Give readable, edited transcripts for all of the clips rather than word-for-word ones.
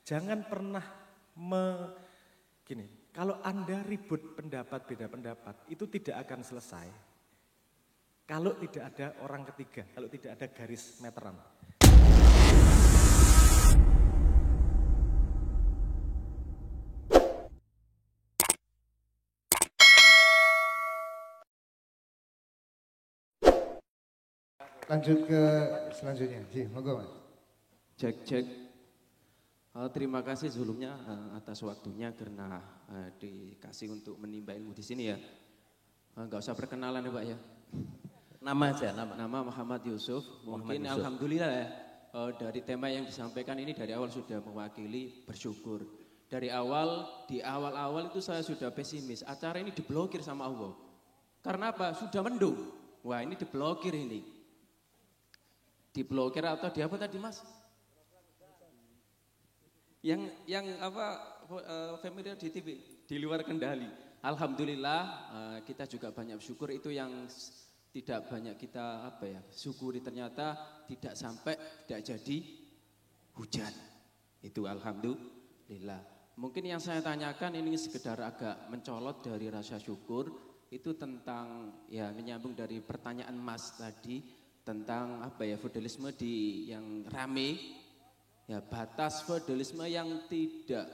Jangan pernah gini, kalau Anda ribut pendapat, beda pendapat, itu tidak akan selesai. Kalau tidak ada orang ketiga, kalau tidak ada garis meteran. Lanjut ke selanjutnya, monggo Mas. Cek. Terima kasih sebelumnya atas waktunya karena dikasih untuk menimba ilmu di sini ya. Enggak usah perkenalan ya Pak ya. Nama aja, nama. Nama Muhammad Yusuf. Mungkin Yusuf. Alhamdulillah ya dari tema yang disampaikan ini dari awal sudah mewakili bersyukur. Di awal itu saya sudah pesimis. Acara ini diblokir sama Allah. Karena apa? Sudah mendung. Wah ini diblokir ini. Diblokir atau di apa tadi Mas? Yang apa familiar di TV di luar kendali. Alhamdulillah kita juga banyak bersyukur itu yang tidak banyak kita syukuri ternyata tidak sampai tidak jadi hujan. Itu alhamdulillah. Mungkin yang saya tanyakan ini sekedar agak mencolot dari rasa syukur itu tentang ya menyambung dari pertanyaan Mas tadi tentang feudalisme yang rame. Ya batas feudalisme yang tidak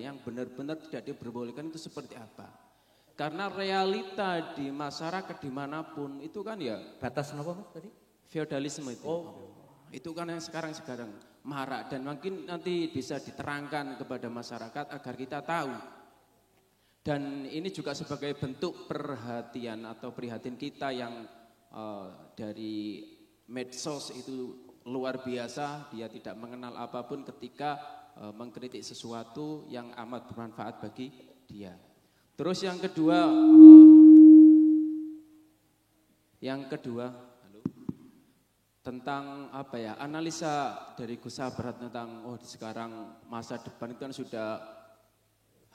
yang benar-benar tidak diperbolehkan itu seperti apa? Karena realita di masyarakat dimanapun itu kan ya batas apa Mas tadi? Feudalisme itu. Itu kan yang sekarang marak dan mungkin nanti bisa diterangkan kepada masyarakat agar kita tahu. Dan ini juga sebagai bentuk perhatian atau prihatin kita yang dari medsos itu luar biasa, dia tidak mengenal apapun ketika mengkritik sesuatu yang amat bermanfaat bagi dia. Terus yang kedua tentang analisa dari Gus Sabrat tentang sekarang masa depan itu kan sudah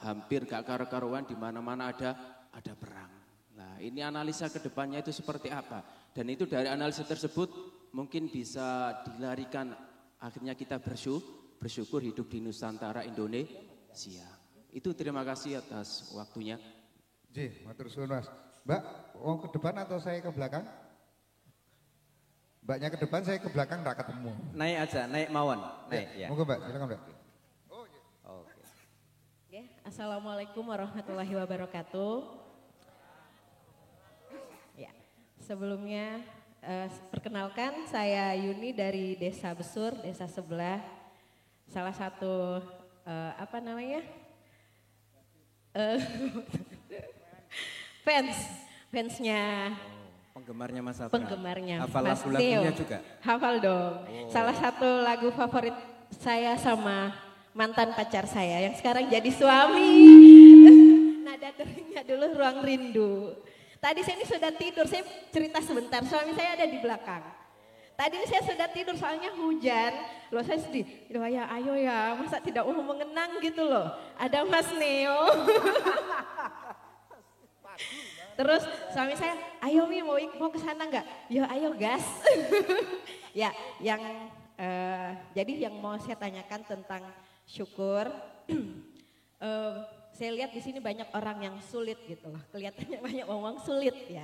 hampir gak karu-karuan, di mana-mana ada perang. Nah, ini analisa ke depannya itu seperti apa? Dan itu dari analisa tersebut mungkin bisa dilarikan akhirnya kita bersyukur hidup di Nusantara Indonesia. Itu terima kasih atas waktunya. Matur suwun Mas. Mbak, mau ke depan atau saya ke belakang? Mbaknya ke depan, saya ke belakang enggak ketemu. Naik aja, naik mawon. Naik ya. Monggo Mbak, silakan Mbak. Oke. Assalamualaikum warahmatullahi wabarakatuh. Ya, sebelumnya perkenalkan saya Yuni dari Desa Besur, desa sebelah. Salah satu fansnya. Penggemarnya Mas Abra. Penggemarnya hafal Mas lagu-lagunya Theo. juga. Hafal dong. Salah satu lagu favorit saya sama mantan pacar saya yang sekarang jadi suami. Nada deringnya dulu Ruang Rindu. Tadi saya ini sudah tidur, saya cerita sebentar, suami saya ada di belakang. Tadi ini saya sudah tidur soalnya hujan, loh saya sedih. Ya ayo ya, masa tidak mau mengenang gitu loh. Ada Mas Neo. Terus suami saya, ayo Mi mau ke sana enggak? Ya ayo gas. Ya, jadi yang mau saya tanyakan tentang syukur. Saya lihat di sini banyak orang yang sulit gitu loh, kelihatannya banyak orang sulit ya.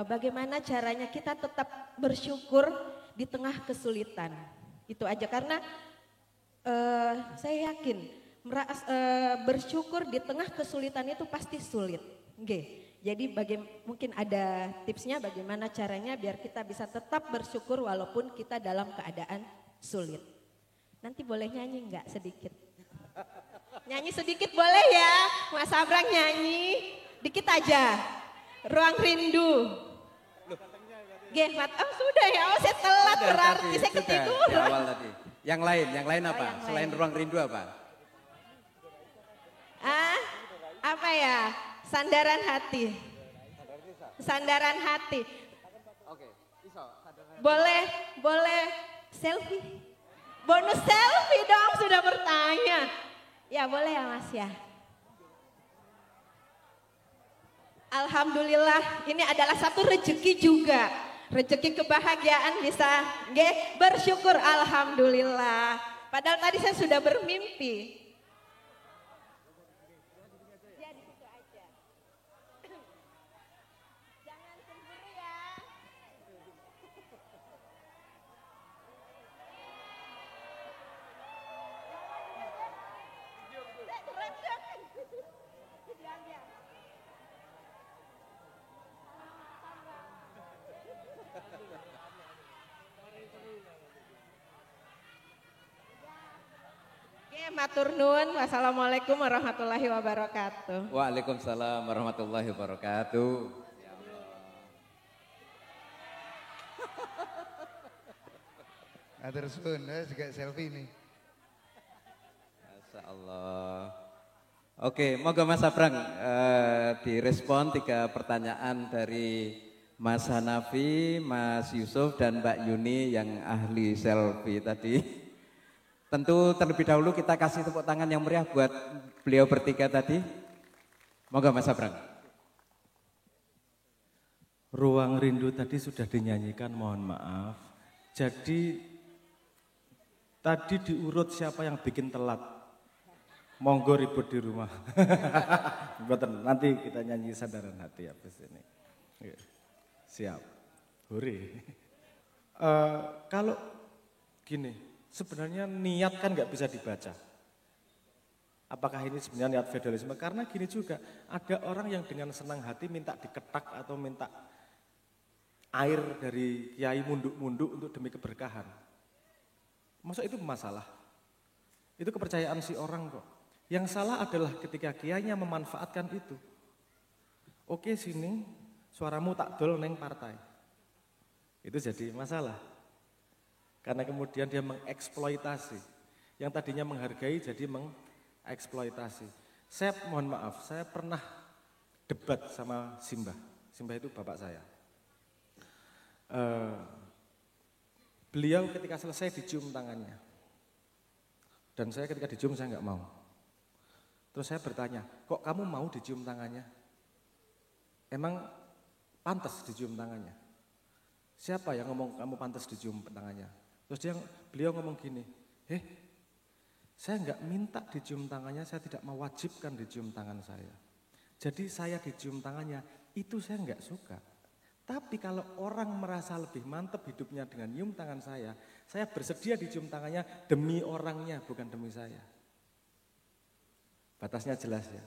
Bagaimana caranya kita tetap bersyukur di tengah kesulitan? Itu aja karena saya yakin bersyukur di tengah kesulitan itu pasti sulit. Jadi mungkin ada tipsnya bagaimana caranya biar kita bisa tetap bersyukur walaupun kita dalam keadaan sulit. Nanti boleh nyanyi enggak sedikit? Nyanyi sedikit boleh ya, Mas Abrang nyanyi, dikit aja. Ruang Rindu. Sudah ya, saya telat berarti saya ketiduran. Di awal tadi. Yang lain apa? Selain lain. Ruang Rindu apa? Apa ya? Sandaran hati. Sandaran hati. Oke, bisa. Boleh selfie. Bonus selfie dong sudah bertanya. Ya boleh ya Mas ya. Alhamdulillah ini adalah satu rezeki juga. Rezeki kebahagiaan bisa bersyukur alhamdulillah. Padahal tadi saya sudah bermimpi. Ya di situ aja. Jangan cemburu ya. Oke, matur nuwun. Wassalamualaikum warahmatullahi wabarakatuh. Waalaikumsalam warahmatullahi wabarakatuh. Matur suwun, juga selfie nih. Masya Allah. Oke, moga Mas Abrang direspon 3 pertanyaan dari Mas Hanafi, Mas Yusuf, dan Mbak Yuni yang ahli selfie tadi. Tentu terlebih dahulu kita kasih tepuk tangan yang meriah buat beliau bertiga tadi. Moga Mas Abrang. Ruang Rindu tadi sudah dinyanyikan, mohon maaf. Jadi tadi diurut siapa yang bikin telat. Monggo ribut di rumah. Betul, nanti kita nyanyi Sandaran Hati habis ini. Siap. Hore. Kalau gini, sebenarnya niat kan nggak bisa dibaca. Apakah ini sebenarnya niat feodalisme? Karena gini juga, ada orang yang dengan senang hati minta diketak atau minta air dari kiai munduk-munduk untuk demi keberkahan. Masa itu masalah? Itu kepercayaan si orang kok. Yang salah adalah ketika kiainya memanfaatkan itu. Oke sini, suaramu tak dol neng partai. Itu jadi masalah. Karena kemudian dia mengeksploitasi. Yang tadinya menghargai jadi mengeksploitasi. Saya mohon maaf, saya pernah debat sama Simbah. Simbah itu bapak saya. Beliau ketika selesai dicium tangannya. Dan saya ketika dicium saya nggak mau. Terus saya bertanya, kok kamu mau dicium tangannya? Emang pantas dicium tangannya? Siapa yang ngomong kamu pantas dicium tangannya? Terus beliau ngomong gini, saya nggak minta dicium tangannya, saya tidak mewajibkan dicium tangan saya. Jadi saya dicium tangannya, itu saya nggak suka. Tapi kalau orang merasa lebih mantap hidupnya dengan nyium tangan saya bersedia dicium tangannya demi orangnya, bukan demi saya. Batasnya jelas ya.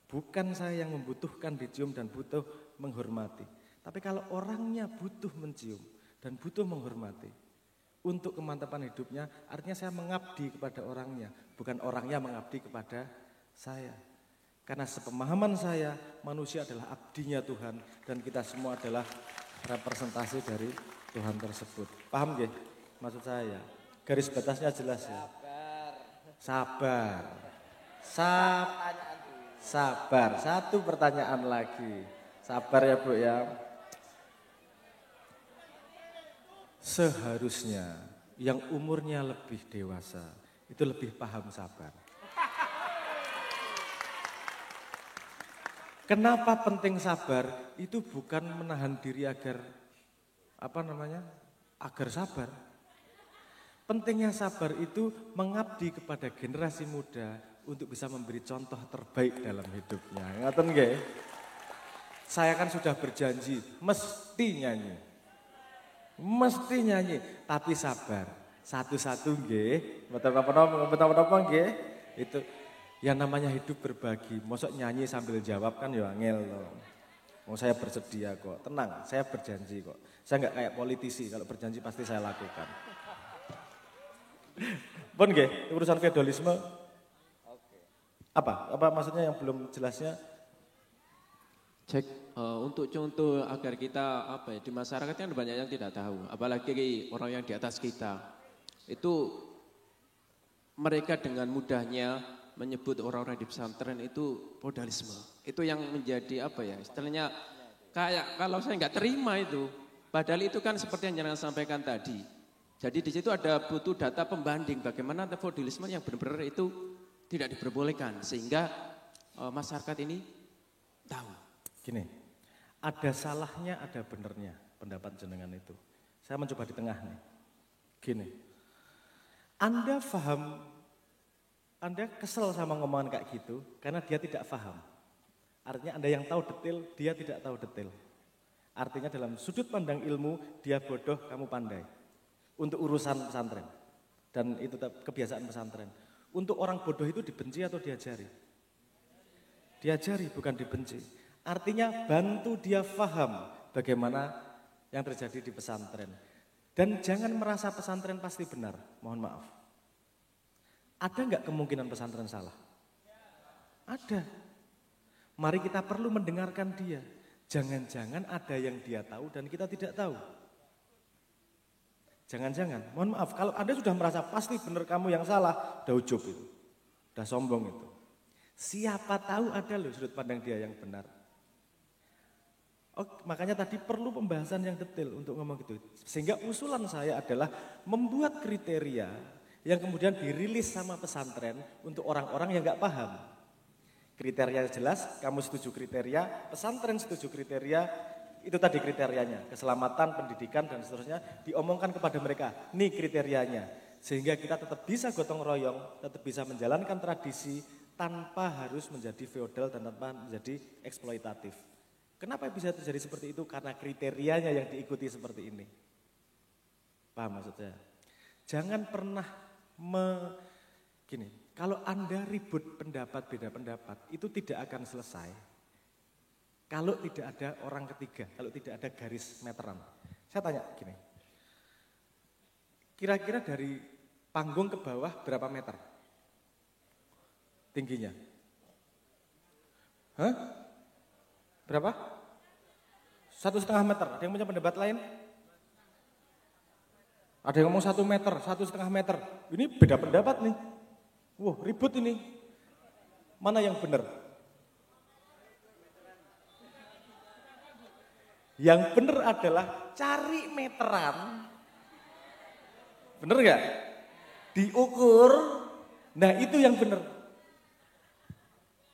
Bukan saya yang membutuhkan dicium dan butuh menghormati. Tapi kalau orangnya butuh mencium dan butuh menghormati untuk kemantapan hidupnya, artinya saya mengabdi kepada orangnya, bukan orangnya mengabdi kepada saya. Karena sepemahaman saya, manusia adalah abdinya Tuhan dan kita semua adalah representasi dari Tuhan tersebut. Paham nggih maksud saya? Garis batasnya jelas ya. Sabar. Sabar. Satu pertanyaan lagi. Sabar ya Bu ya. Seharusnya yang umurnya lebih dewasa itu lebih paham sabar. Kenapa penting sabar? Itu bukan menahan diri agar agar sabar. Pentingnya sabar itu mengabdi kepada generasi muda untuk bisa memberi contoh terbaik dalam hidupnya. Ngaten nggih? Saya kan sudah berjanji mesti nyanyi. Mesti nyanyi, tapi sabar. Satu-satu nggih, mboten apa-apa nggih. Itu yang namanya hidup berbagi. Mosok nyanyi sambil jawab kan ya angel loh. Mau saya bersedia kok, tenang, saya berjanji kok. Saya enggak kayak politisi, kalau berjanji pasti saya lakukan. Pun nggih, urusan feodalisme. Apa maksudnya yang belum jelasnya? Cek untuk contoh agar kita di masyarakat kan banyak yang tidak tahu, apalagi orang yang di atas kita. Itu mereka dengan mudahnya menyebut orang-orang di pesantren itu feodalisme. Itu yang menjadi istilahnya kayak kalau saya nggak terima itu. Padahal itu kan seperti yang Jangan sampaikan tadi. Jadi di situ ada butuh data pembanding bagaimana feodalisme yang benar-benar itu tidak diperbolehkan sehingga masyarakat ini tahu. Gini, ada salahnya, ada benernya pendapat jenengan itu. Saya mencoba di tengah nih. Gini, Anda paham, Anda kesel sama ngomongan kayak gitu karena dia tidak paham. Artinya Anda yang tahu detail, dia tidak tahu detail. Artinya dalam sudut pandang ilmu, dia bodoh, kamu pandai. Untuk urusan pesantren. Dan itu kebiasaan pesantren. Untuk orang bodoh itu dibenci atau diajari? Diajari, bukan dibenci. Artinya bantu dia paham bagaimana yang terjadi di pesantren. Dan jangan merasa pesantren pasti benar, mohon maaf. Ada nggak kemungkinan pesantren salah? Ada. Mari kita perlu mendengarkan dia. Jangan-jangan ada yang dia tahu dan kita tidak tahu. Jangan-jangan, mohon maaf, kalau Anda sudah merasa pasti benar kamu yang salah, udah ujub itu, udah sombong itu. Siapa tahu ada loh sudut pandang dia yang benar. Oh, makanya tadi perlu pembahasan yang detail untuk ngomong gitu. Sehingga usulan saya adalah membuat kriteria yang kemudian dirilis sama pesantren untuk orang-orang yang nggak paham. Kriteria jelas, kamu setuju kriteria, pesantren setuju kriteria, itu tadi kriterianya, keselamatan, pendidikan dan seterusnya diomongkan kepada mereka. Nih kriterianya, sehingga kita tetap bisa gotong royong, tetap bisa menjalankan tradisi tanpa harus menjadi feodal dan tanpa menjadi eksploitatif. Kenapa bisa terjadi seperti itu? Karena kriterianya yang diikuti seperti ini. Paham maksudnya? Jangan pernah kalau Anda ribut pendapat, beda pendapat, itu tidak akan selesai. Kalau tidak ada orang ketiga, kalau tidak ada garis meteran. Saya tanya gini, kira-kira dari panggung ke bawah berapa meter tingginya? Hah? Berapa? 1,5 meter. Ada yang punya pendapat lain? Ada yang ngomong 1 meter, 1,5 meter. Ini beda pendapat nih. Wah, ribut ini. Mana yang benar? Yang benar adalah cari meteran. Benar gak? Diukur. Nah itu yang benar.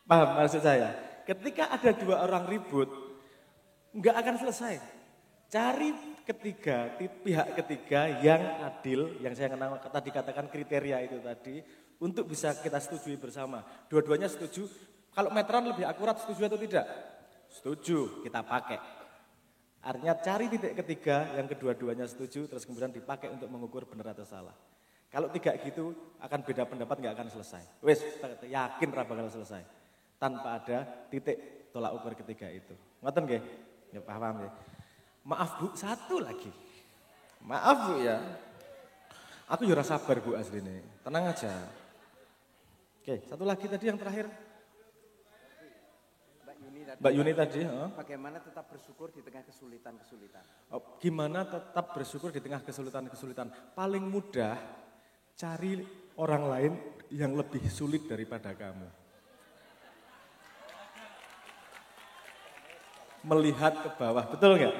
Paham maksud saya? Ketika ada dua orang ribut, nggak akan selesai. Cari pihak ketiga yang adil, yang saya tadi katakan kriteria itu tadi, untuk bisa kita setujui bersama. Dua-duanya setuju, kalau meteran lebih akurat setuju atau tidak? Setuju, kita pakai. Artinya cari titik ketiga yang kedua-duanya setuju, terus kemudian dipakai untuk mengukur benar atau salah. Kalau tidak gitu, akan beda pendapat nggak akan selesai. Wes, yakin bakal selesai. Tanpa ada titik tolak ukur ketiga itu. Ngoten nggih? Ya paham ya. Maaf Bu, satu lagi. Maaf Bu ya. Aku ya rasa sabar Bu asline. Tenang aja. Oke, satu lagi tadi yang terakhir. Mbak Yuni tadi. Bagaimana tetap bersyukur di tengah kesulitan-kesulitan? Oh, gimana tetap bersyukur di tengah kesulitan-kesulitan? Paling mudah cari orang lain yang lebih sulit daripada kamu. Melihat ke bawah, betul nggak?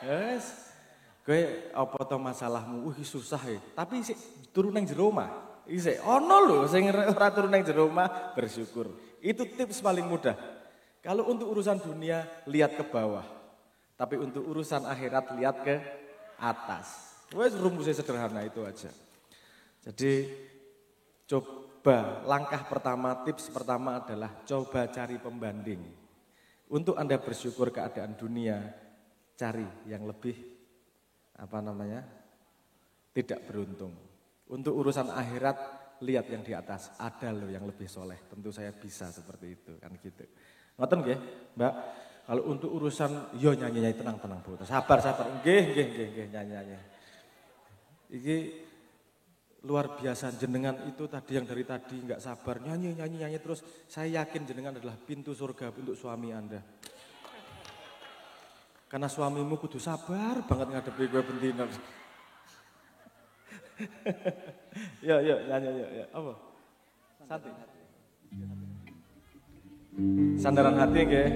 Yes. Gue apa to masalahmu? Susah ya. Tapi sih turun nang jero omah. Isih ono lho sing ora turun nang jero omah bersyukur. Itu tips paling mudah. Kalau untuk urusan dunia lihat ke bawah. Tapi untuk urusan akhirat lihat ke atas. Wes rumusnya sederhana itu aja. Jadi coba langkah pertama, tips pertama adalah coba cari pembanding. Untuk Anda bersyukur keadaan dunia, cari yang lebih tidak beruntung. Untuk urusan akhirat, lihat yang di atas, ada loh yang lebih soleh. Tentu saya bisa seperti itu, kan gitu. Ngoten nggih, Mbak. Kalau untuk urusan, yo nyanyi tenang Bu. Sabar. Nggih, nyanyi. Iki luar biasa jenengan itu tadi yang dari tadi nggak sabar nyanyi terus saya yakin jenengan adalah pintu surga untuk suami Anda. Karena suamimu kudu sabar banget ngadepi gue bentino. Yuk nyanyi yuk. Apa? Santi. Sandaran hati nggih.